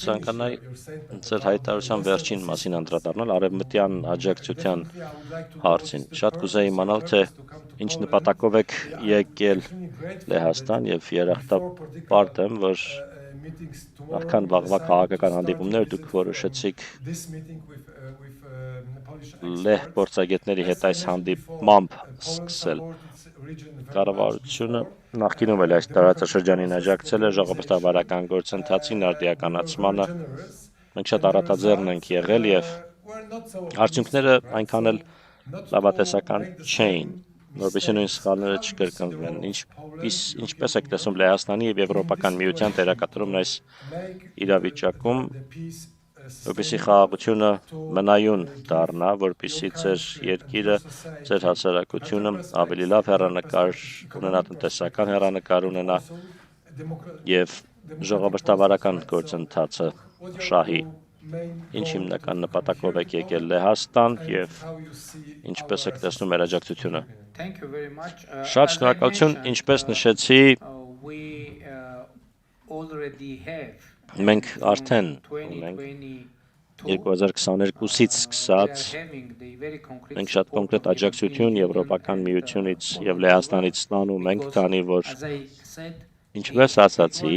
Ցանկանայի ձեր հայտարարության վերջին մասին անդրադառնալ արևմտյան աջակցության հարցին։ Շատ կուզեի իմանալ, թե ինչ նպատակով եք եկել Լեհաստան եւ երախտապարտ եմ, որ նախքան վաղվա քաղաքական հանդիպումները դուք որոշեցիք Լեհ փորձագետների հետ այս հանդիպմամբ սկսել։ Կառավարությունը նախկինում էլ այս տարածաշրջանին աջակցել է ժողովրդավարական գործընթացին արդիականացմանը։ Մենք շատ առատաձեռն ենք եղել եւ արդյունքները այնքան էլ լավատեսական չէին, որովհետեւ նույն սխալները չկրկնվեն։ Ինչպես եք տեսնում Լեհաստանի եւ Եվրոպական միության դերակատարումն այս իրավիճակում, որպեսզի խաղաղությունը մնայուն դառնա, որպեսզի ձեր երկիրը, ձեր հասարակությունը ավելի լավ հեռանկար ունենա, տնտեսական հեռանկար ունենա եւ ժողովրդավարական գործընթացը շահի։ Ինչ հիմնական նպատակով եք եկել Լեհաստան եւ ինչպես եք տեսնում մեր աջակցությունը։ Շատ շնորհակալություն, ինչպես նշեցի, մենք արդեն ունենք 2022-ից սկսած մենք շատ կոնկրետ աջակցություն Եվրոպական միությունից եւ Լեհաստանից ստանում ենք, քանի որ ինչպես ասացի,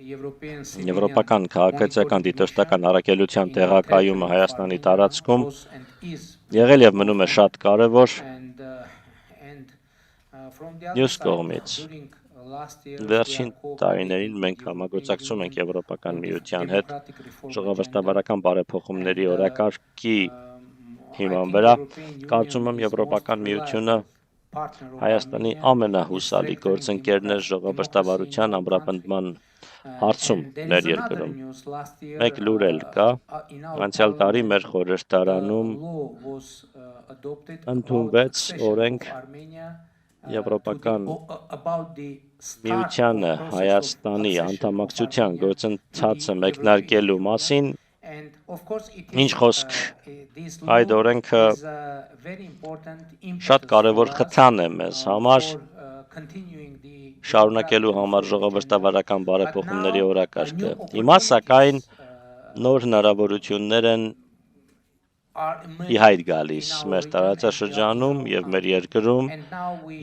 Եվրոպական քաղաքացիական դիտորդական առաքելության տեղակայումը Հայաստանի տարածքում եղել եւ մնում է շատ կարեւոր։ Մյուս կողմից վերջին տարիներին մենք համագործակցում ենք Եվրոպական միության հետ ժողովրդավարական բարեփոխումների օրակարգի հիման վրա։ Կարծում եմ Եվրոպական միությունը Հայաստանի ամենահուսալի գործընկերն է ժողովրդավարության ամրապնդման հարցում մեր երկրում։ Մեկ լուր էլ կա, անցյալ տարի մեր խորհրդարանում ընդունվեց օրենք Եվրոպական միությանը Հայաստանի անդամակցության գործընթացը մեկնարկելու մասին, ինչ խոսք այդ օրենքը շատ կարևոր խթան է մեզ համար շարունակելու համար ժողովրդավարական բարեփոխումների օրակարգը։ Հիմա սակայն նոր հնարավորություններ են ի հայտ գալիս մեր տարածաշրջանում եւ մեր երկրում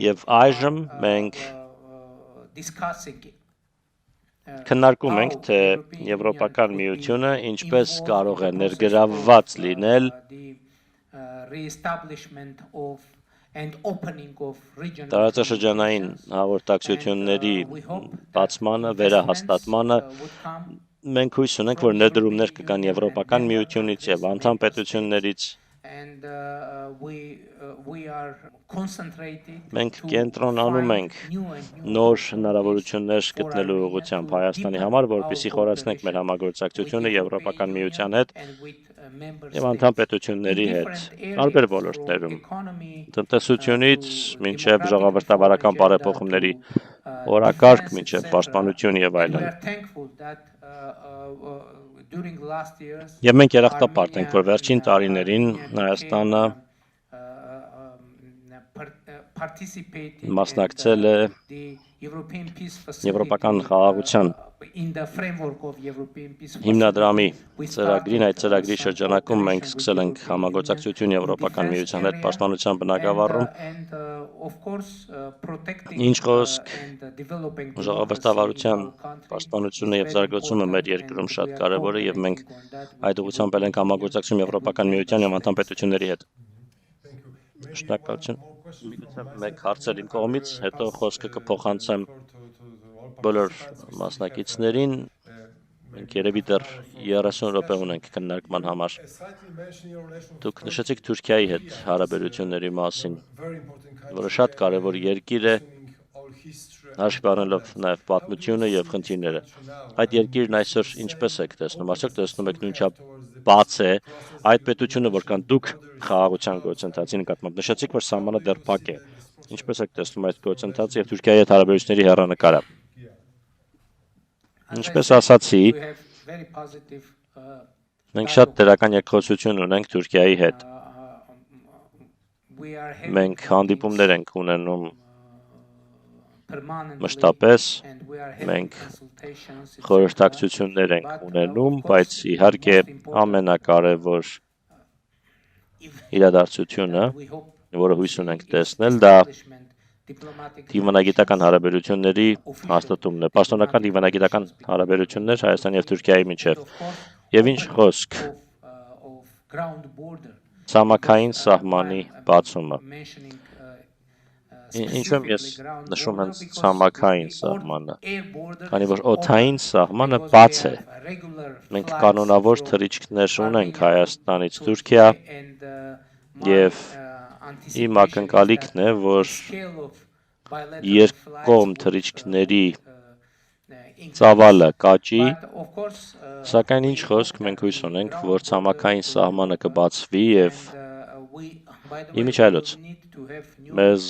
եւ այժմ մենք քննարկում ենք, թե Եվրոպական միությունը ինչպես կարող է ներգրավված լինել տարածաշրջանային հաղորդակցությունների բացմանը, վերահաստատմանը։ Մենք հույս ունենք, որ ներդրումներ կգան Եվրոպական միությունից եւ անդամ պետություններից։ Մենք կենտրոնանում ենք նոր հնարավորություններ գտնելու ուղղությամբ Հայաստանի համար, որպեսզի խորացնենք մեր համագործակցությունը Եվրոպական միության հետ եւ անդամ պետությունների հետ տարբեր ոլորտներում, տնտեսությունից մինչեւ ժողովրդավարական բարեփոխումների օրակարգ, մինչեւ պաշտպանություն եւ այլն։ Եվ մենք երախտապարտ ենք, որ վերջին տարիներին Հայաստանը մասնակցել է Եվրոպական խաղաղության հիմնադրամի ծրագրին, այդ ծրագրի շրջանակում մենք սկսել ենք համագործակցություն Եվրոպական միության հետ պաշտպանության բնագավառում, ինչ խոսք ժողովրդավարության պաշտպանությունը եւ զարգացումը մեր երկրում շատ կարեւոր է եւ մենք այդ ուղղությամբ էլ ենք համագործակցում Եվրոպական միության եւ անդամ պետությունների հետ։ Շնորհակալություն։ Մեկ հարցեր իմ կողմից, հետո խոսքը կփոխանցեմ բոլոր մասնակիցներին։ Մենք երևի դեռ 30 րոպե ունենք քննարկման համար։ Դուք նշեցիք Թուրքիայի հետ հարաբերությունների մասին, որը շատ կարևոր երկիր է, հաշվի առնելով նաև պատմությունը եւ խնդիրները։ Այդ երկիրն այսօր ինչպես եք տեսնում, արդյոք տեսնում եք նույնչափ բաց է այդ պետությունը, որքան դուք խաղաղության գործընթացի նկատմամբ նշեցիք, որ սահմանը դեռ փակ է։ Ինչպես եք տեսնում այդ գործընթացը եւ Թուրքիայի հետ հարաբերությունների հեռանկարը։ Ինչպես ասացի, մենք շատ դրական երկխոսություն ունենք Թուրքիայի հետ։ Մենք հանդիպումներ ենք ունենում մշտապես մենք խորհրդակցություններ ենք ունենում, բայց իհարկե ամենակարևոր իրադարձությունը, որը հույս ունենք տեսնել, դա դիվանագիտական հարաբերությունների հաստատումն է, պաշտոնական դիվանագիտական հարաբերություններ Հայաստանի և Թուրքիայի միջև, և ինչ խոսք ցամաքային սահմանի բացումը։ Ինչու եմ ես նշում հենց ցամաքային սահմանը, քանի որ օդային սահմանը բաց է։ Մենք կանոնավոր թռիչքներ ունենք Հայաստանից Թուրքիա, և իմ ակնկալիքն է, որ երկկողմ թռիչքների ծավալը կաճի, սակայն ինչ խոսք մենք հույս ունենք, որ ցամաքային սահմանը կբացվի և իմիջիայլոց մեզ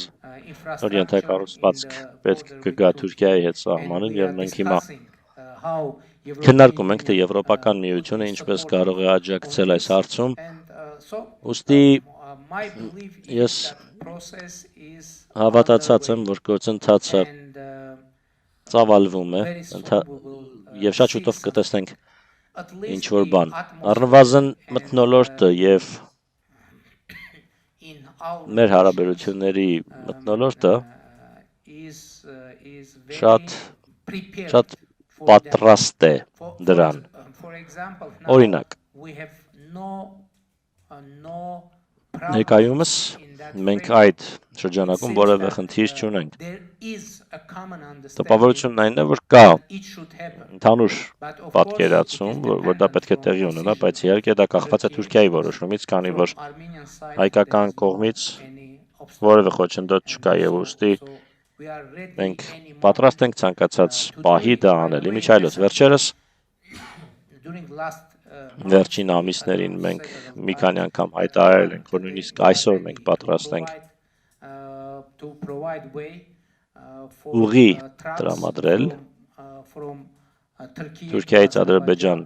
նոր ենթակառուցվածք պետք կգա Թուրքիայի հետ սահմանին, և մենք հիմա քննարկում ենք, թե Եվրոպական միությունը ինչպես կարող է աջակցել այս հարցում, ուստի ես հավատացած եմ, որ գործընթացը ծավալվում է, և շատ շուտով կտեսնենք ինչ-որ բան։ Առնվազն մթնոլորտը և մեր հարաբերությունների մթնոլորտը շատ պատրաստ է դրան։ Օրինակ, ներկայումս մենք այդ շրջանակում որևէ խնդիր չունենք։ Տպավորությունն այն է, որ կա ընդհանուր պատկերացում, որ դա պետք է տեղի ունենա, բայց իհարկե դա կախված է Թուրքիայի որոշումից, քանի որ հայկական կողմից որևէ խոչընդոտ չկա, և ուստի մենք պատրաստ ենք ցանկացած պահի դա անել։ Իմիջիայլոց վերջերս վերջին ամիսներին մենք մի քանի անգամ հայտարարել ենք, որ նույնիսկ այսօր մենք պատրաստ ենք ուղի տրամադրել Թուրքիայից Ադրբեջան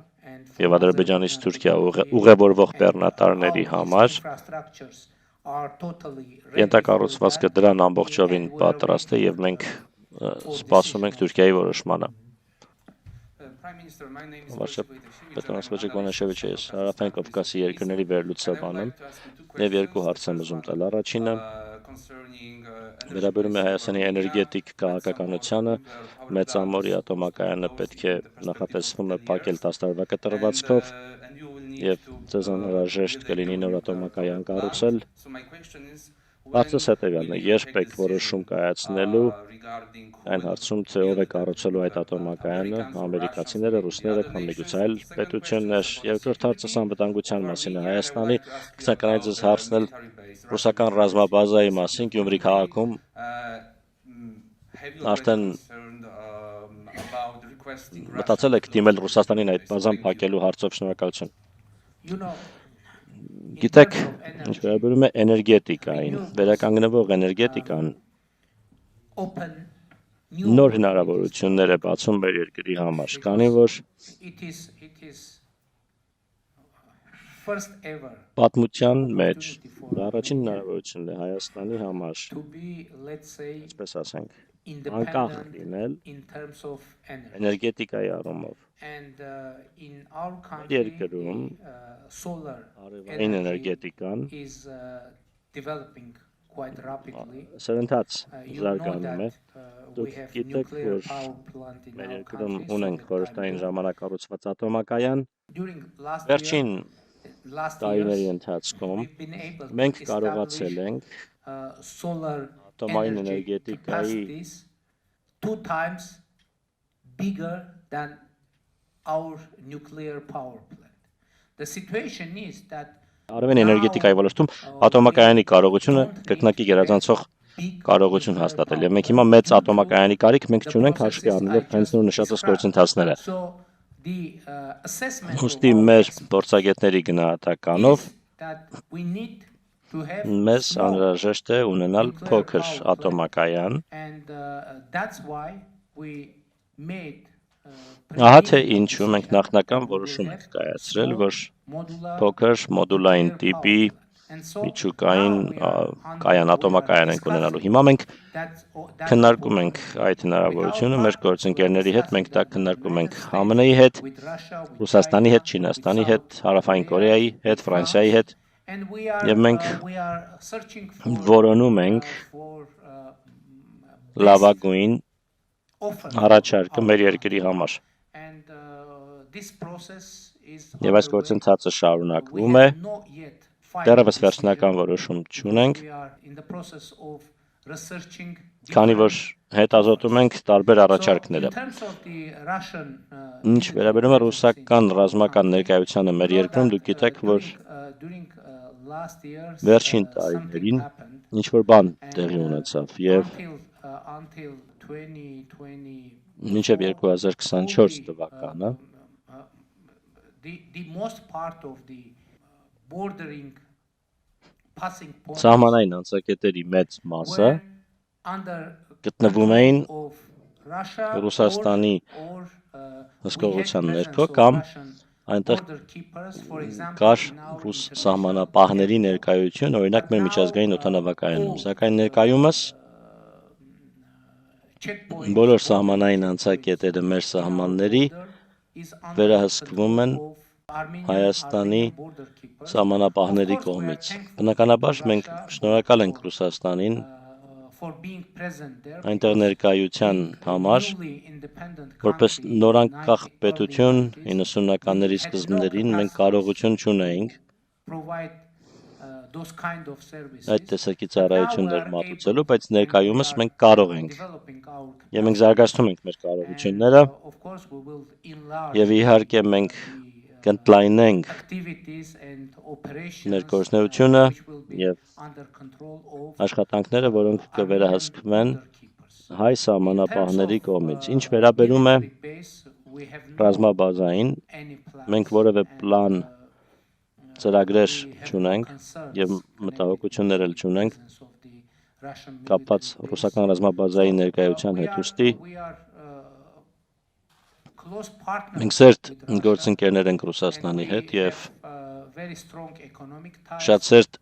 և Ադրբեջանից Թուրքիա ուղևորվող բեռնատարների համար, ենթակառուցվածքը դրան ամբողջովին պատրաստ է, և մենք սպասում ենք Թուրքիայի որոշմանը։ Ես Հարավային Կովկասի երկրների վերլուծաբան եմ, և երկու հարց եմ ուզում տալ։ Առաջինը վերաբերում է Հայաստանի էներգետիկ քաղաքականությանը, Մեծամորի ատոմակայանը պետք է նախատեսվում է փակել 10 տարվա կտրվածքով, և ձեզ անհրաժեշտ կլինի նոր ատոմակայան կառուցել։ Հարցս հետևյալն է. երբ եք որոշում կայացնելու այն հարցում, թե ով է կառուցելու այդ ատոմակայանը, ամերիկացիները, ռուսները, կամ միգուցե այլ պետություններ։ Երկրորդ հարցս անվտանգության մասին է Հայաստանի, կցանկանայի ձեզ հարցնել ռուսական ռազմաբազայի մասին Գյումրի քաղաքում, արդեն մտածել եք դիմել Ռուսաստանին այդ բազան փակելու հարցով։ Շնորհակալություն։ Գիտեք, ինչ վերաբերում է էներգետիկային, վերականգնվող էներգետիկան նոր հնարավորություններ է բացում մեր երկրի համար, քանի որ պատմության մեջ դա առաջին հնարավորությունն է Հայաստանի համար, այսպես ասենք, անկախ լինել էներգետիկայի առումով։ Մեր երկրում արևային էներգետիկան սրընթաց զարգանում է։ Դուք գիտեք, որ մեր երկրում ունենք խորհրդային ժամանակ կառուցված ատոմակայան։ Վերջին տարիների ընթացքում մենք կարողացել ենք ատոմային էներգետիկայի արևային էներգետիկայի ոլորտում ատոմակայանի կարողությունը կրկնակի գերազանցող կարողություն հաստատել, և մենք հիմա մեծ ատոմակայանի կարիք մենք չունենք, հաշվի առնելով հենց նոր նշածս գործընթացները։ Ուստի մեր փորձագետների գնահատականով մեզ անհրաժեշտ է ունենալ փոքր ատոմակայան։ Ահա թե ինչու մենք նախնական որոշում ենք կայացրել, որ փոքր մոդուլային տիպի միջուկային ատոմակայան ենք ունենալու։ Հիմա մենք քննարկում ենք այդ հնարավորությունը մեր գործընկերների հետ, մենք դա քննարկում ենք ԱՄՆ-ի հետ, Ռուսաստանի հետ, Չինաստանի հետ, Հարավային Կորեայի հետ, Ֆրանսիայի հետ, եւ մենք որոնում ենք լավագույն առաջարկը մեր երկրի համար։ Եվ այս գործընթացը շարունակվում է, դեռևս վերջնական որոշում չունենք, քանի որ հետազոտում ենք տարբեր առաջարկները։ Ինչ վերաբերում է ռուսական ռազմական ներկայությանը մեր երկրում, դուք գիտեք, որ վերջին տարիներին ինչ-որ բան տեղի ունեցավ եւ մինչև 2024 թվականը սահմանային անցակետերի մեծ մասը գտնվում էին Ռուսաստանի հսկողության ներքո կամ այնտեղ կար ռուս սահմանապահների ներկայություն, օրինակ մեր միջազգային օդանավակայանում, սակայն ներկայումս բոլոր սահմանային անցակետերը մեր սահմանների վերահսկվում են Հայաստանի սահմանապահների կողմից։ Բնականաբար մենք շնորհակալ ենք Ռուսաստանին այնտեղ ներկայության համար, որպես նորանկախ պետություն 90-ականների սկզբներին մենք կարողություն չունեինք այդ տեսակի ծառայություններ մատուցելու, բայց ներկայումս մենք կարող ենք եւ մենք զարգացնում ենք մեր կարողությունները եւ իհարկե մենք կընդլայնենք մեր գործունեությունը եւ աշխատանքները, որոնք կվերահսկվեն հայ սահմանապահների կողմից։ Ինչ վերաբերում է ռազմաբազային, մենք որևէ պլան ծրագրեր չունենք եւ մտահոգություններ էլ չունենք կապված ռուսական ռազմաբազայի ներկայության հետ, ուստի մենք սերտ գործընկերներ ենք Ռուսաստանի հետ եւ շատ սերտ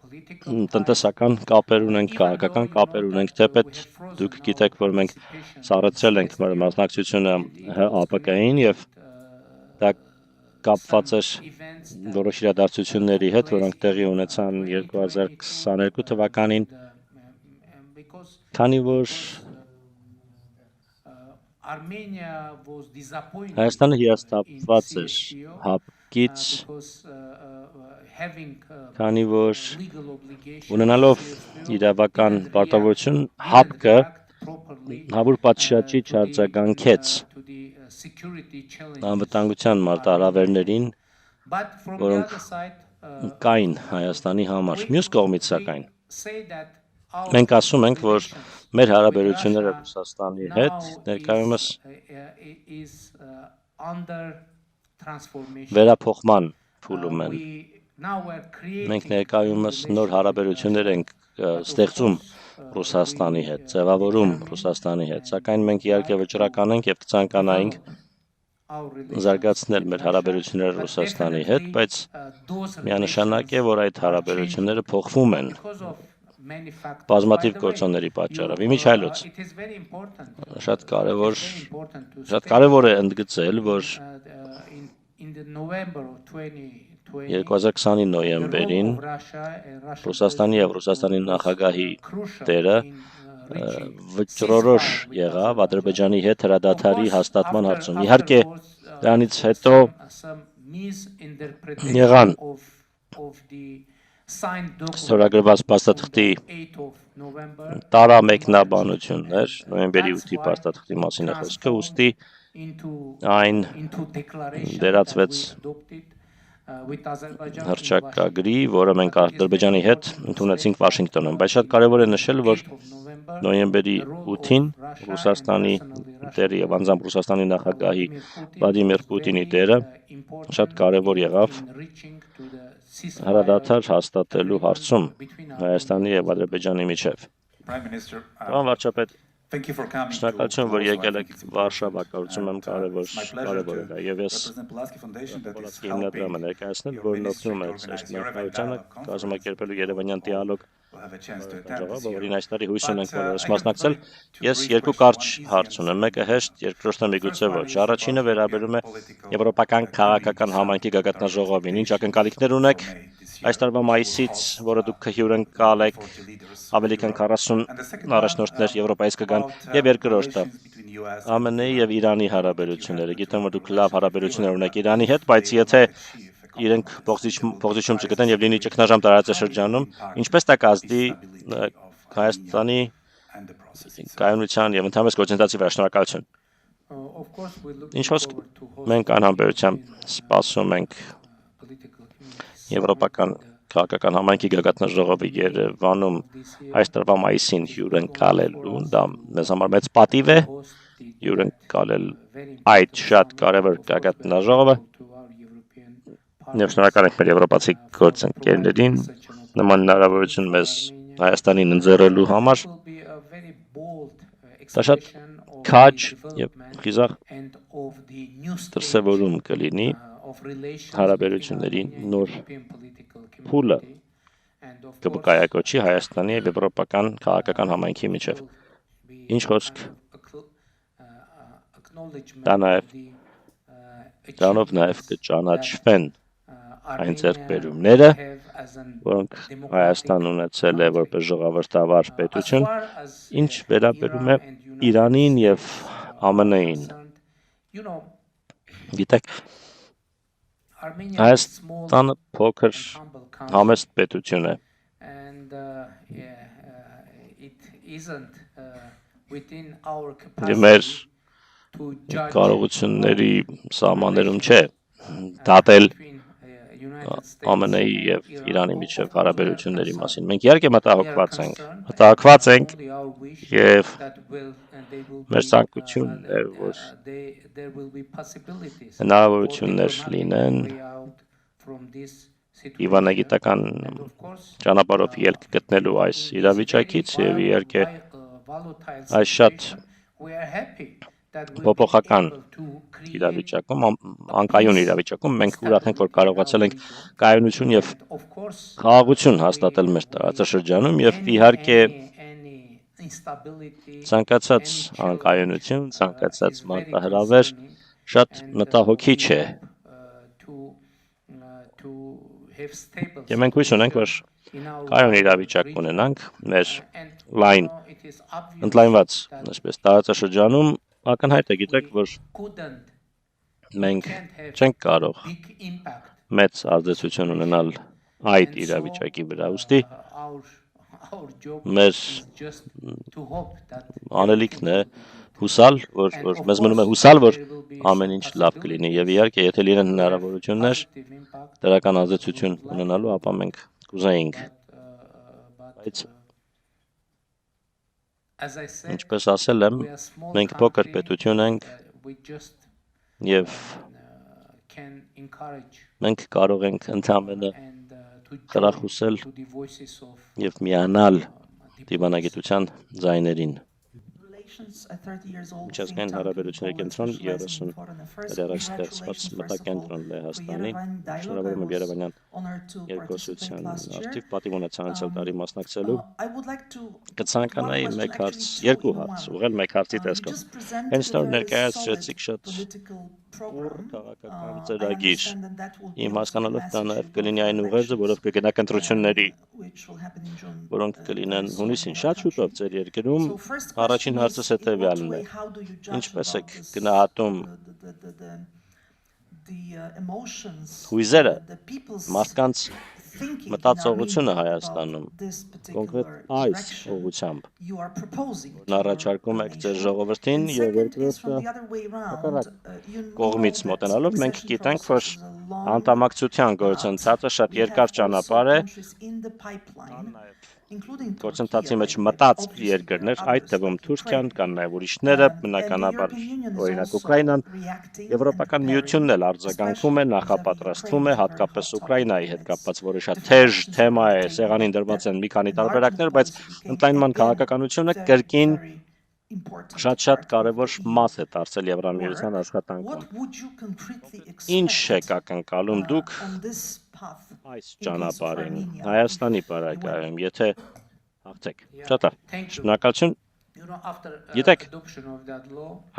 տնտեսական կապեր ունենք, քաղաքական կապեր ունենք, թեպետ դուք գիտեք, որ մենք սառեցրել ենք մեր մասնակցությունը ՀԱՊԿ-ին եւ դա կապված էր որոշ իրադարձությունների հետ, որոնք տեղի ունեցան 2022 թվականին, քանի որ Հայաստանը հիասթափված էր ՀԱՊԿ-ից, քանի որ ունենալով իրավական պարտավորություն ՀԱՊԿ-ը հավուր պատշաճի չարձագանքեց անվտանգության մարտահրավերներին, որոնք կային Հայաստանի համար։ Մյուս կողմից սակայն մենք ասում ենք, որ մեր հարաբերությունները Ռուսաստանի հետ ներկայումս վերափոխման փուլում են։ Մենք ներկայումս նոր հարաբերություններ ենք ստեղծում Ռուսաստանի հետ, ձևավորում Ռուսաստանի հետ, սակայն մենք իհարկե վճռական ենք եւ կցանկանայինք զարգացնել մեր հարաբերությունները Ռուսաստանի հետ, բայց միանշանակ է, որ այդ հարաբերությունները փոխվում են բազմաթիվ գործոնների պատճառով։ Իմիջիայլոց շատ կարևոր է ընդգծել, որ 2020-ի նոյեմբերին Ռուսաստանի եւ Ռուսաստանի նախագահի դերը վճռորոշ եղավ Ադրբեջանի հետ հրադադարի հաստատման հարցում։ Իհարկե դրանից հետո եղան ստորագրված փաստաթղթի տարամեկնաբանություններ, նոյեմբերի 8-ի փաստաթղթի մասին է խոսքը, ուստի այն վերածվեց հռչակագրի, որը մենք Ադրբեջանի հետ ընդունեցինք Վաշինգտոնում, բայց շատ կարևոր է նշել, որ նոյեմբերի 8-ին Ռուսաստանի դերը եւ անձամբ Ռուսաստանի նախագահի Վլադիմիր Պուտինի դերը շատ կարևոր եղավ հրադադար հաստատելու հարցում Հայաստանի եւ Ադրբեջանի միջև։ Պարոն վարչապետ, Շնորհակալություն, որ եկել եք Վարշավա, կարծում եմ կարևոր է դա, եւ ես Պոլացկի հիմնադրամը ներկայացնել, որն օգնում է ներկայությանը կազմակերպելու Երևանյան դիալոգ ժողովը, որին այս տարի հույս ունենք բոլորս մասնակցել։ Ես երկու կարճ հարց ունեմ, մեկը հեշտ, երկրորդը միգուցե ոչ։ Առաջինը վերաբերում է եվրոպական քաղաքական համայնքի գագաթնաժողովին, ինչ ակնկալիքներ ունեք այս տարվա մայիսից, որը դուք հյուրընկալ եք, ավելի քան 40 առաջնորդներ Եվրոպայից կգան, եւ երկրորդը ԱՄՆ-ի եւ Իրանի հարաբերությունները։ Գիտեմ, որ դուք լավ հարաբերություններ ունեք Իրանի հետ, բայց եթե իրենք փոխզիջում չգտնեն եւ լինի ճգնաժամ տարածաշրջանում, ինչպես դա կազդի Հայաստանի կայունության եւ ընդհանրապես գործընթացի վրա։ Շնորհակալություն։ Ինչ խոսք մենք անհամբերությամբ սպասում ենք Եվրոպական քաղաքական համայնքի գագաթնաժողովի Երևանում այս տարվա մայիսին հյուրընկալելուն, դա մեզ համար մեծ պատիվ է հյուրընկալել այդ շատ կարևոր գագաթնաժողովը, եւ շնորհակալ ենք մեր եվրոպացի գործընկերներին նման հնարավորություն մեզ Հայաստանին ընձեռելու համար։ Դա շատ քաջ եւ խիզախ դրսևորում կլինի հարաբերությունների նոր փուլը կկայակոչի Հայաստանի եւ եվրոպական քաղաքական համայնքի միջեւ։ Ինչ խոսք դրանով նաեւ կճանաչվեն այն ձեռքբերումները, որոնք Հայաստան ունեցել է որպես ժողովրդավար պետություն, ինչ վերաբերում է Իրանին եւ ԱՄՆ-ին։ Գիտեք, Հայաստանը փոքր համեստ պետություն է։ Եվ մեր կարողությունների սահմաններում չէ դատել ԱՄՆ-ի եւ Իրանի միջև հարաբերությունների մասին։ Մենք իհարկե մտահոգված ենք եւ մեր ցանկությունն է, որ հնարավորություններ լինեն իվանագիտական ճանապարհով ելք գտնելու այս իրավիճակից եւ իհարկե այս շատ փոփոխական իրավիճակում, անկայուն իրավիճակում մենք ուրախ ենք, որ կարողացել ենք կայունություն եւ խաղաղություն հաստատել մեր տարածաշրջանում եւ իհարկե ցանկացած անկայունություն, ցանկացած մարտահրավեր շատ մտահոգիչ է։ Եվ մենք հույս ունենք, որ կայուն իրավիճակ ունենանք մեր ընդլայնված այսպես տարածաշրջանում, ակնհայտ է, գիտեք, որ մենք չենք կարող մեծ ազդեցություն ունենալ այդ իրավիճակի վրա, ուստի մեր անելիքն է հուսալ, որ մեզ մնում է հուսալ, որ ամեն ինչ լավ կլինի եւ իհարկե եթե լինեն հնարավորություններ դրական ազդեցություն ունենալու, ապա մենք կուզեինք։ Բայց ինչպես ասել եմ, մենք փոքր պետություն ենք եւ մենք կարող ենք ընդհանրապես խրախուսել եւ միանալ դիվանագիտության ձայներին։ Միջազգային հարաբերությունների կենտրոն 30 դարաշ ստեղծված մտակենտրոն Լեհաստանի, շնորհավորում եմ Երևանյան երկխոսության արդիվ պատիվ ունեցել տարի մասնակցելու։ Կցանկանայի երկու հարց, ուղղել մեկ հարցի տեսքով։ Հենց նոր ներկայացրեցիք շատ քաղաքական ծրագիր։ Իմ հասկանալով դա նաև կլինի այն ուղերձը, որով կգնաք ընտրությունների, որոնք կլինեն հունիսին շատ շուտով ձեր երկրում։ Առաջին հարցս հետևյալն է. ինչպես եք գնահատում հույզերը, մարդկանց մտածողությունը Հայաստանում, կոնկրետ այս ուղղությամբ, որն առաջարկում եք ձեր ժողովրդին եւ երկրորդը կողմից մոտենալով, մենք գիտենք, որ անդամակցության գործընթացը շատ երկար ճանապարհ է, գործընթացի մեջ մտած երկրներ, այդ թվում Թուրքիան, կան նաև ուրիշները, բնականաբար օրինակ Ուկրաինան, Եվրոպական միությունն էլ արձագանքում է, նախապատրաստվում է, հատկապես Ուկրաինայի հետ կապված, որը շատ թեժ թեմա է, սեղանին դրված են մի քանի տարբերակներ, բայց ընդլայնման քաղաքականությունը կրկին շատ կարևոր մաս է դարձել Եվրամիության աշխատանքում։ Ինչ եք ակնկալում դուք այս ճանապարհին Հայաստանի պարագայում, եթե հաղթեք։ Շատ լավ։ Շնորհակալություն։ Գիտեք,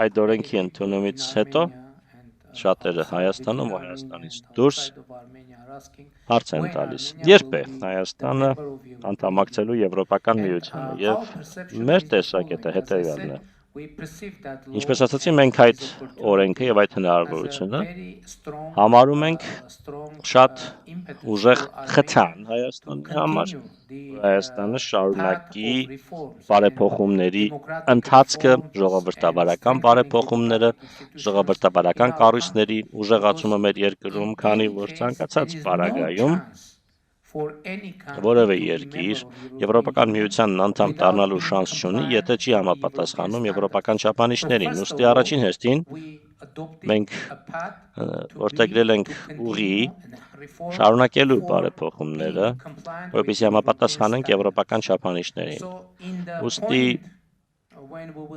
այդ օրենքի ընդունումից հետո շատերը Հայաստանում ու Հայաստանից դուրս հարց են տալիս. երբ է Հայաստանը անդամակցելու Եվրոպական միությանը, եւ մեր տեսակետը հետեւյալն է. ինչպես ասացի, մենք այդ օրենքը եւ այդ հնարավորությունը համարում ենք շատ ուժեղ խթան Հայաստանի համար, Հայաստանը շարունակի բարեփոխումների ընթացքը, ժողովրդավարական բարեփոխումները, ժողովրդավարական կառույցների ուժեղացումը մեր երկրում, քանի որ ցանկացած պարագայում որևէ երկիր Եվրոպական միությանն անդամ դառնալու շանս չունի, եթե չի համապատասխանում եվրոպական չափանիշներին։ Ուստի առաջին հերթին մենք որդեգրել ենք ուղի շարունակելու բարեփոխումները, որպեսզի համապատասխանենք եվրոպական չափանիշներին։ Ուստի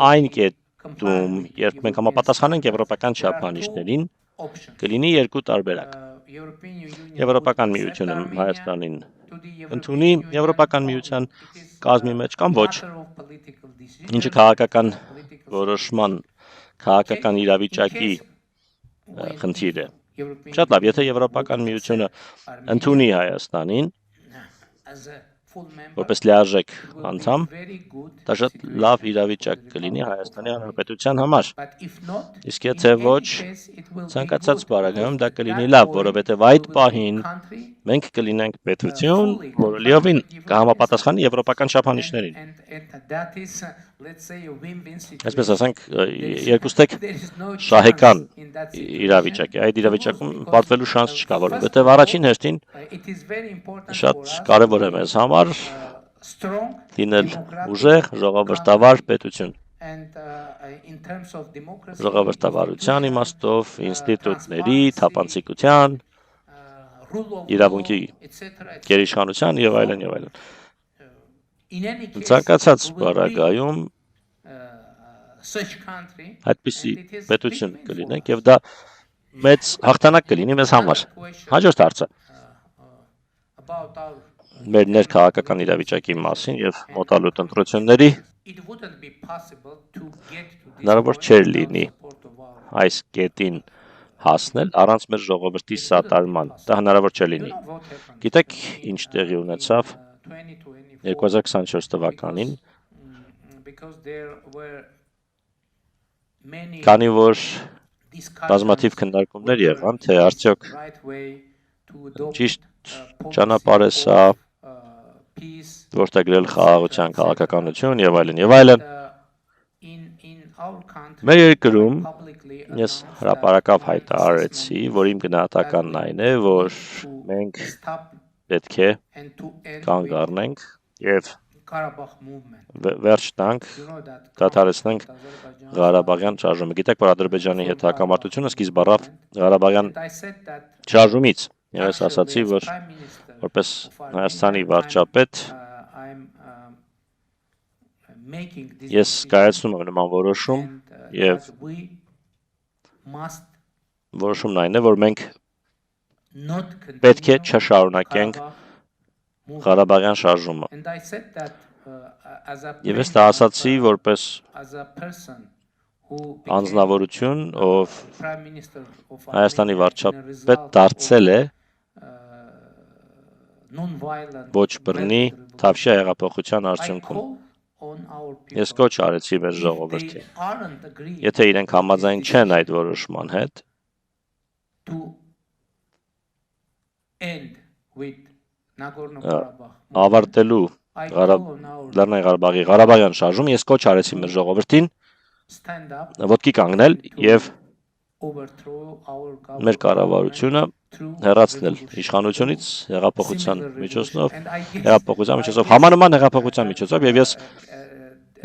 այն կետում, երբ մենք համապատասխանենք եվրոպական չափանիշներին, կլինի երկու տարբերակ։ Եվրոպական միությունը Հայաստանին ընդունի Եվրոպական միության կազմի մեջ կամ ոչ, ինչը քաղաքական որոշման, քաղաքական իրավիճակի խնդիր է։ Շատ լավ, եթե Եվրոպական միությունը ընդունի Հայաստանին որպես լիարժեք անդամ, դա շատ լավ իրավիճակ կլինի Հայաստանի Հանրապետության համար։ Իսկ եթե ոչ, ցանկացած պարագայում դա կլինի լավ, որովհետև այդ պահին մենք կլինենք պետություն, որը լիովին կհամապատասխանի եվրոպական չափանիշներին։ Այսպես ասենք, երկուստեք շահեկան իրավիճակ է։ Այդ իրավիճակում պատվելու շանս չկա, որովհետև առաջին հերթին շատ կարևոր է մեզ համար լինել ուժեղ, ժողովրդավար պետություն։ Ժողովրդավարության իմաստով, ինստիտուտների, թափանցիկության, իրավունքի գերիշխանության եւ այլն եւ այլն։ Ցանկացած պարագայում այդպիսի պետություն կլինենք եւ դա մեծ հաղթանակ կլինի մեզ համար։ Հաջորդ հարցը մեր ներքաղաքական իրավիճակի մասին եւ մոտալուտ ընտրությունների հնարավոր չէր լինի այս կետին հասնել առանց մեր ժողովրդի սատարման։ Դա հնարավոր չէր լինի։ Գիտեք, ինչ տեղի ունեցավ 2024 թվականին, քանի որ բազմաթիվ քննարկումներ եղան, թե արդյոք ճիշտ ճանապարհ է սա որդեգրել խաղաղության քաղաքականություն եւ այլն եւ այլն։ Մեր երկրում ես հրապարակավ հայտարարեցի, որ իմ գնահատականն այն է, որ մենք պետք է կանգ առնենք եւ վերջ տանք, դադարեցնենք Ղարաբաղյան շարժումը։ Գիտեք, որ Ադրբեջանի հետ հակամարտությունը սկիզբ առավ Ղարաբաղյան շարժումից։ Ես ասացի, որ որպես Հայաստանի վարչապետ ես կայացնում եմ նման որոշում եւ որոշումն այն է, որ մենք պետք է չշարունակենք Ղարաբաղյան շարժումը։ Եվ ես դա ասացի որպես անձնավորություն, ով Հայաստանի վարչապետ դարձել է ոչ բռնի Թավշյա հեղափոխության արդյունքում։ Ես կոչ արեցի մեր ժողովրդին, եթե իրենք համաձայն չեն այդ որոշման հետ, ավարտելու Լեռնային Ղարաբաղի Ղարաբաղյան շարժումը, ես կոչ արեցի մեր ժողովրդին ոտքի կանգնել եւ մեր կառավարությունը հեռացնել իշխանությունից հեղափոխության միջոցով, համանման հեղափոխության միջոցով, եւ ես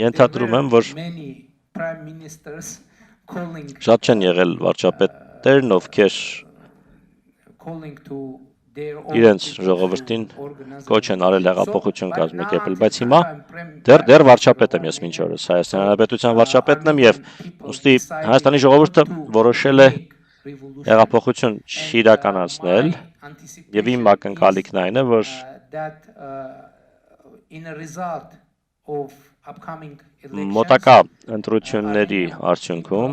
ենթադրում եմ, որ շատ չեն եղել վարչապետերն, ովքեր իրենց ժողովրդին կոչ են արել հեղափոխություն կազմակերպել, բայց հիմա դեռ վարչապետ եմ ես մինչ օրս, Հայաստանի Հանրապետության վարչապետն եմ եւ ուստի Հայաստանի ժողովուրդը որոշել է հեղափոխություն չիրականացնել եւ իմ ակնկալիքն այն է, որ մոտակա ընտրությունների արդյունքում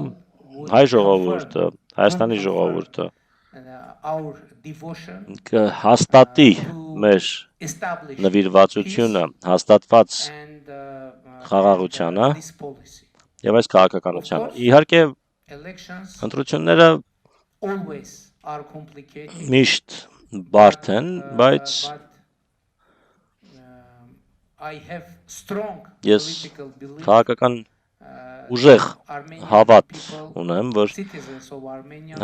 հայ ժողովուրդը, Հայաստանի ժողովուրդը կհաստատի մեր նվիրվածությունը հաստատված խաղաղությանը եւ այս քաղաքականությանը։ Իհարկե ընտրությունները միշտ բարդ են, բայց ես քաղաքական ուժեղ հավատ ունեմ, որ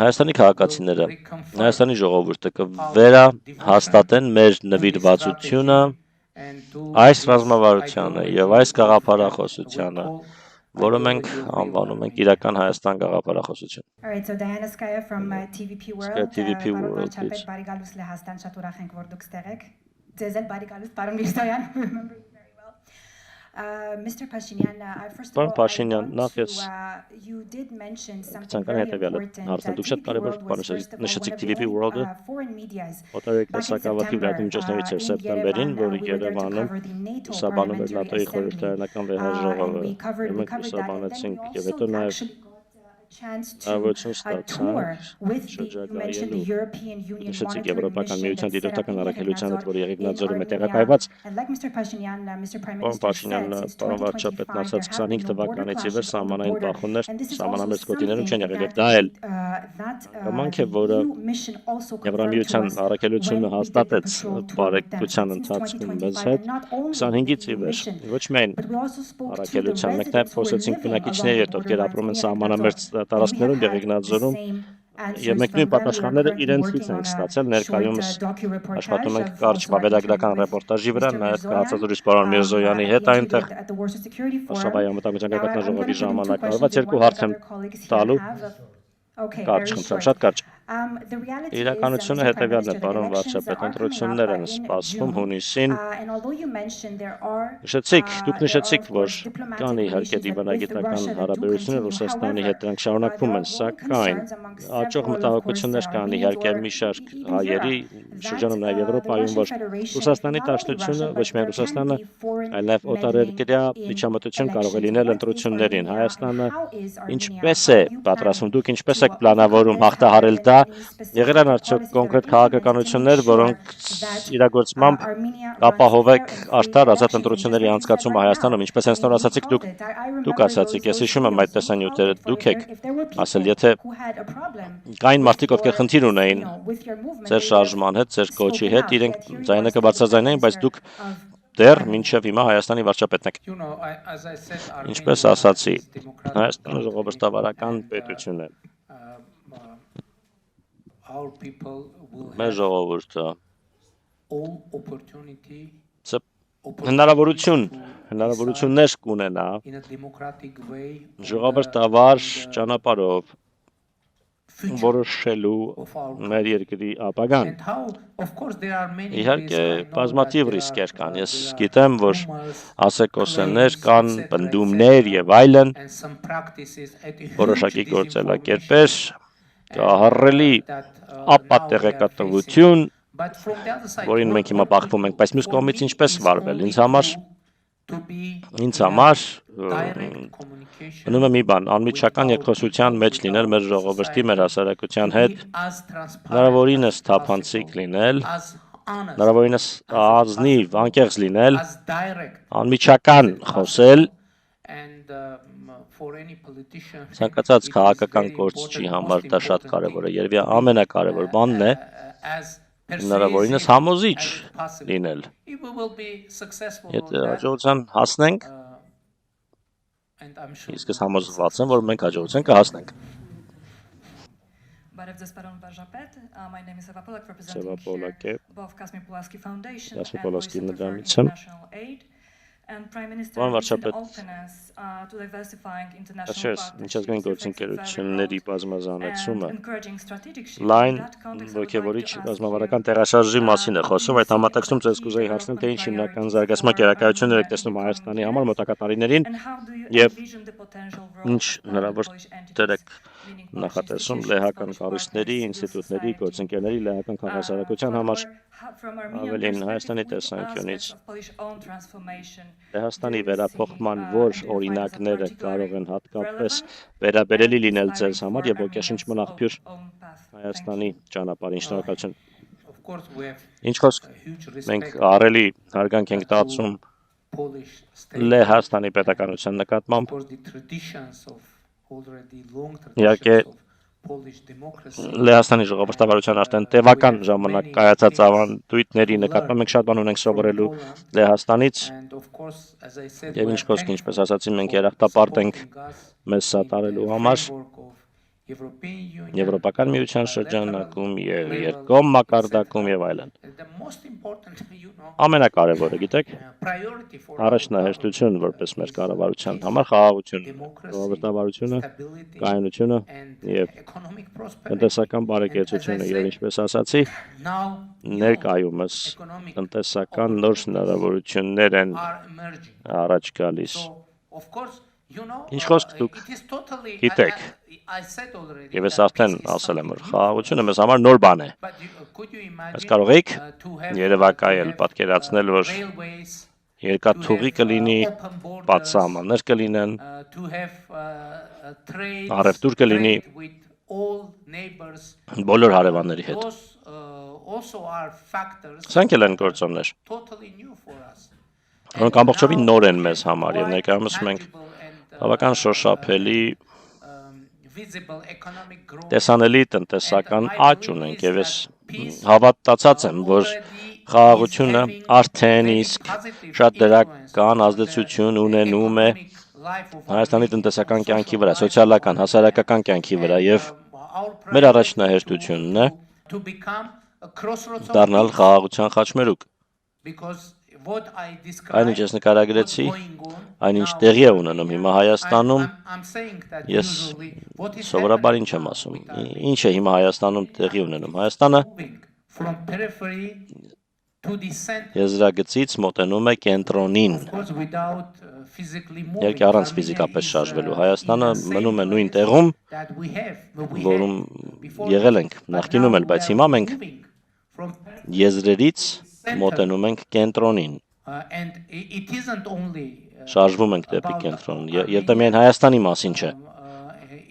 Հայաստանի քաղաքացիները, Հայաստանի ժողովուրդը կվերահաստատեն մեր նվիրվածությունը այս ռազմավարությանը եւ այս գաղափարախոսությանը, որը մենք անվանում ենք իրական Հայաստան գաղափարախոսություն։ Alright, so Diana Skaya from TVP World. TVP World, please. Բարի գալուս Լեհաստան, շատ ուրախ ենք, որ դուք ստեղ եք։ Ձեզ էլ բարի գալուս, պարոն Միրզոյան, remember you very well. Mr. Pashinyan, first of all, Pashinyan, you did mention something Ցանկանում very հետևյալը important. հարցը դուք շատ կարևոր բան նշեցիք TVP World-ը, foreign medias. օտարերկրացակավաթի լրատվամիջոցներից էր սեպտեմբերին, որը Երևանում լուսաբանում էր ՆԱՏՕ-ի խորհրդարանական վեհաժողովը, եւ մենք լուսաբանեցինք եւ հետո նաեւ Avocun նշեցիք Եվրոպական միության դիտորդական առաքելությանը, որը Եղեգնաձորում է տեղակայված։ Պարոն Փաշինյանն, պարոն վարչապետն ասաց 25 թվականից ի վեր սահմանային բախումներ սահմանամերձ գոտիներում չեն եղել, եւ դա էլ կամանք է, որը Եվրամիության առաքելությունը հաստատեց բարեկցության ընթացքում մեզ հետ 25-ից ի վեր։ Ոչ միայն առաքելության, մենք նաեւ խոսեցինք բնակիչների հետ, ովքեր ապրում են սահմանամերձ տարածքներում Եղեգնաձորում, եւ մենք նույն պատասխանները իրենցից ենք ստացել, ներկայումս աշխատում ենք կարճ վավերագրական ռեպորտաժի վրա, նաեւ կհացազրույց պարոն Միրզոյանի հետ այնտեղ Վարշավայի անվտանգության գագաթնաժողովի ժամանակ արված երկու հարց եմ տալու, կարճ խնդրեմ, շատ կարճ։ Իրականությունը հետևյալն է, պարոն վարչապետ, ընտրություններ են սպասվում հունիսին։ Դուք նշեցիք, որ կան իհարկե դիվանագիտական հարաբերություններ Ռուսաստանի հետ, դրանք շարունակվում են, սակայն աճող մտահոգություններ կան իհարկե մի շարք հայերի շրջանում նաև Եվրոպայում, որ Ռուսաստանի դաշնությունը, ոչ միայն Ռուսաստանը, այլ նաև օտարերկրյա միջամտություն կարող է լինել ընտրություններին։ Հայաստանը ինչպես է պատրաստվում, դուք ինչպես եք պլանավորում հաղթահարել դա, եղել են արդյոք կոնկրետ քաղաքականություններ, որոնք իրագործմամբ կապահովեք արդար ազատ ընտրությունների անցկացումը Հայաստանում, ինչպես հենց նոր ասացիք դուք ասացիք, ես հիշում եմ այդ տեսանյութերը, դուք եք ասել, եթե կային մարդիկ, ովքեր խնդիր ունեին ձեր շարժման հետ, ձեր կոչի հետ, իրենք ձայնը կբարձրաձայնեին, բայց դուք դեռ մինչև հիմա Հայաստանի վարչապետն եք։ Ինչպես ասացի, Հայաստանը ժողովրդավարական պետություն է։ Մեր ժողովուրդը հնարավորություններ կունենա ժողովրդավար ճանապարհով որոշելու մեր երկրի ապագան։ Իհարկե, բազմաթիվ ռիսկեր կան։ Ես գիտեմ, որ ասեկոսեններ կան, պնդումներ եւ այլն, որոշակի գործելակերպեր, ահռելի ապատեղեկատվություն, որին մենք հիմա բախվում ենք, բայց մյուս կողմից ինչպես վարվել։ Ինձ համար մնում է մի բան, անմիջական երկխոսության մեջ լինել մեր ժողովրդի, մեր հասարակության հետ, հնարավորինս թափանցիկ լինել, հնարավորինս ազնիվ, անկեղծ լինել, անմիջական խոսել, ցանկացած քաղաքական գործչի համար դա շատ կարևոր է, երևի ամենակարևոր բանն է հնարավորինս համոզիչ լինել։ Եթե հաջողության հասնենք, իսկ ես համոզված եմ, որ մենք հաջողության կհասնենք։ My name is Eva Polak, representing Eva Polak, here both Kazimir Pulaski Foundation Kazimir and Pulaski Voice of the Foundation. International Aid. And Prime Minister Պարոն recent վարչապետ, openness to diversifying international Այսպես, միջազգային գործընկերությունների and բազմազանեցումը encouraging strategic shift. լայն In that context, I would like ոգևորիչ to ask ռազմավարական you, տեղաշարժի մասին է do խոսում, you այդ see համատեքստում other ձեզ key կուզեի հասնել, թե ինչ development հիմնական priorities զարգացման for կերակայություններ եք Armenia in տեսնում the coming Հայաստանի years? համար մոտակա տարիներին And how do you եւ envision the potential role ինչ of հնարավոր Polish դեր entities, եք meaning Polish նախատեսում institutions, լեհական Polish կառույցների, partners, civil ինստիտուտների, society? գործընկերների լեհական քաղաքասարակության համար From Armenian ավելին perspective, Հայաստանի which տեսանկյունից aspects of Polish own transformation Լեհաստանի do you վերափոխման see, որ and do you find as օրինակները particularly կարող են հատկապես relevant վերաբերելի and լինել inspiring ձեզ համար for եւ ոգեշնչման Armenians' աղբյուր own path? Thank Հայաստանի you. ճանապարհին շնորհակալություն։ Of course, we have Ինչ խոսք huge մենք respect արելի հարգանք ենք տածում to Polish state. Լեհաստանի պետականության նկատմամբ Of course, the traditions of already long Իհարկե traditions of Polish democracy. Լեհաստանի ժողովրդավարության արդեն տևական ժամանակ կայացած ավանդույթների նկատմամբ մենք շատ բան ունենք սովորելու Լեհաստանից And of course, as I said, եւ we ինչ are խոսք ինչպես thankful ասացի մենք for երախտապարտ ենք supporting us մեզ սա in տարելու the համար framework of European Union, Եվրոպական միության bilateral շրջանակում եւ level, երկկողմ մակարդակում etc. եւ այլն And the most important, you know, ամենակարևորը գիտեք priority for our առաջնահերթություն government որպես մեր is կառավարության peace, համար խաղաղությունն է democracy, ժողովրդավարությունը stability, կայունությունը and եւ economic prosperity. տնտեսական բարեկեցությունը եւ ինչպես ասացի Now, new ներկայումս economic տնտեսական նոր հնարավորություններ են are emerging. առաջ գալիս So, of course, you know, Ինչ խոսք դուք it is totally, գիտեք I said already եւ ես that արդեն peace is ասել եմ որ something new. խաղաղությունը մեզ համար նոր բան է But could you imagine, Բայց կարող եք to have, երևակայել պատկերացնել որ railways, երկաթուղի կլինի open borders, բաց սահմաններ կլինեն to have trade, Առևտուր կլինի with all neighbors. բոլոր հարևանների հետ Those also are factors Սրանք էլ են գործոններ totally new for us. որոնք ամբողջովին նոր են մեզ համար եւ ներկայումս մենք բավական շոշափելի visible economic growth. տեսանելի տնտեսական աճ ունենք եւ ես հավատացած եմ որ խաղաղությունը արդեն իսկ շատ դրական ազդեցություն ունենում է Հայաստանի տնտեսական կյանքի վրա, սոցիալական, հասարակական կյանքի վրա եւ մեր առաջնահերթությունն է to become a crossroads of դառնալ peace. խաղաղության խաչմերուկ Because what I Այնինչ ես described, նկարագրեցի, what's going on այնինչ now տեղի է in ունենում Armenia, հիմա Հայաստանում, I'm saying that ես usually what is սովորաբար happening ինչ եմ now ասում, with Armenia, ինչ է հիմա Հայաստանում տեղի ունենում։ Հայաստանը moving from periphery to the center. եզրագծից մոտենում է կենտրոնին, Of course, without physically moving. Իհարկե առանց Armenia ֆիզիկապես is, շարժվելու։ in Հայաստանը the same մնում է նույն place տեղում, that we had որում before եղել this. ենք But նախկինում now էլ, we բայց are հիմա մենք moving from եզրերից մոտենում ենք կենտրոնին, and it isn't only շարժվում ենք դեպի about կենտրոն, Armenia, եւ դա միայն Հայաստանի մասին չէ։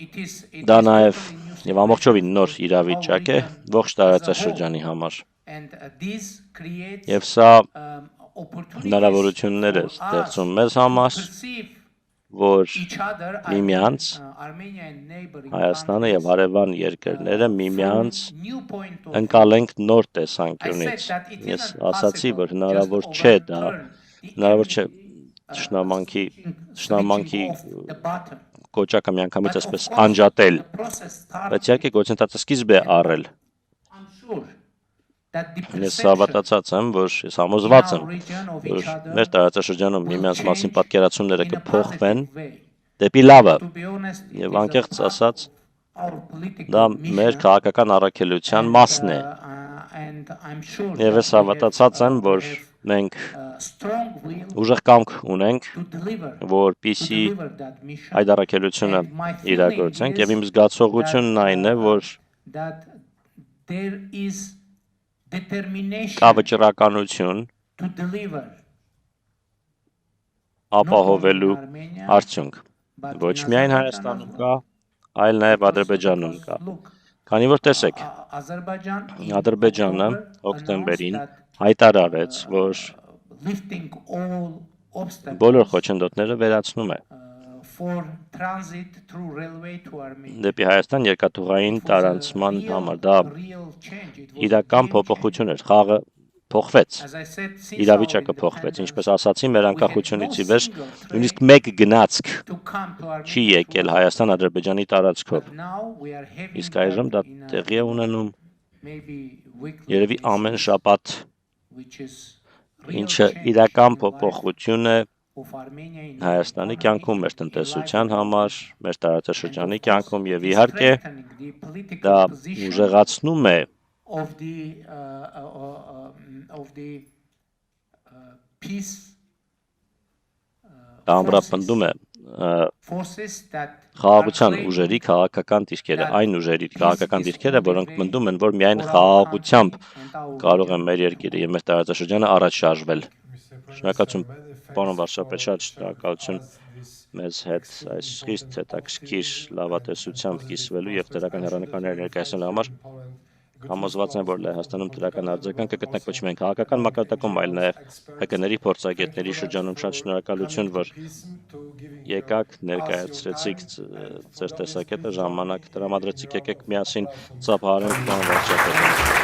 it is Դա totally նաեւ new եւ ամբողջովին նոր situation իրավիճակ է for our ողջ region as a տարածաշրջանի համար։ whole. And this creates Եվ սա opportunities հնարավորություններ է for us ստեղծում մեզ համար, to perceive որ each other, միմյանց Armenia and neighboring Հայաստանը եւ countries, հարևան երկրները միմյանց from new point of view. ընկալենք նոր I said տեսանկյունից։ that it Ես isn't ասացի, possible որ հնարավոր just չէ դա, overturn the հնարավոր չէ enemy, շնամանքի switching off the button. կոճակը միանգամից But of այսպես course, անջատել, the process starts բայց իհարկե գործընթացը սկիզբ է առել։ I'm sure that the Ես perception հավատացած եմ, որ ես in համոզված our եմ, region of որ each other մեր տարածաշրջանում will միմյանց մասին change պատկերացումները in a կփոխվեն positive way. դեպի լավը։ To be honest, it Եվ is a անկեղծ part ասած, of our political դա mission, մեր քաղաքական առաքելության and, մասն է։ and I'm sure Եվ that ես հավատացած եմ, որ մենք strong will ուժեղ կամք ունենք, to deliver որպիսի that mission. այդ առաքելությունը And my feeling իրագործենք եւ is իմ զգացողությունն այն է, որ that there is determination կա վճռականություն to deliver ապահովելու not only in Armenia, արդյունք։ but Ոչ in միայն Azerbaijan Հայաստանում as կա, well. այլ նաեւ Because- Ադրբեջանում կա։ because, look, Քանի որ տեսեք, Azerbaijan in Ադրբեջանը October հոկտեմբերին announced that, հայտարարեց, որ lifting all obstacles բոլոր խոչընդոտները վերացնում է for transit through railway to Armenia. դեպի Հայաստան երկաթուղային It was a տարանցման real- համար։ Դա real change. It was a իրական game փոփոխություն changer. էր, խաղը փոխվեց, As I said, since իրավիճակը our փոխվեց, independence, ինչպես ասացի, մեր we had անկախությունից ի no վեր single նույնիսկ train մեկ գնացք to come to Armenia չի եկել to- Հայաստան-Ադրբեջանի տարածքով։ But now we are having Իսկ այժմ դա that in a տեղի է ունենում maybe weekly երևի basis, ամեն շաբաթ, which is real ինչը change իրական in life փոփոխություն է of Armenia in Հայաստանի կյանքում, մեր տնտեսության համար, մեր տարածաշրջանի կյանքում եւ իհարկե strengthening the դա political position ուժեղացնում է of the peace դա ամրապնդում է forces that խաղաղության are ուժերի claiming քաղաքական դիրքերը, that այն ուժերի քաղաքական peace is դիրքերը, on the որոնք way մտնում են, որ միայն for our խաղաղությամբ country and our կարող է region. մեր երկիրը եւ մեր տարածաշրջանը առաջ շարժվել։ Շնորհակալություն, պարոն վարչապետ, շատ շնորհակալություն մեզ հետ այս խիստ հետաքրքիր լավատեսությամբ կիսվելու եւ դրական հեռանկարներ ներկայացնելու համար։ Համոզված եմ, որ Լեհաստանում դրական արձագանք կգտնեք ոչ միայն քաղաքական մակարդակում, այլ նաև ՀԿ-ների փորձագետների շրջանում։ Շատ շնորհակալություն, որ եկաք, ներկայացրեցիք ձեր տեսակետը, ժամանակ տրամադրեցիք, եկեք միասին ծափահարենք պարոն վարչապետին։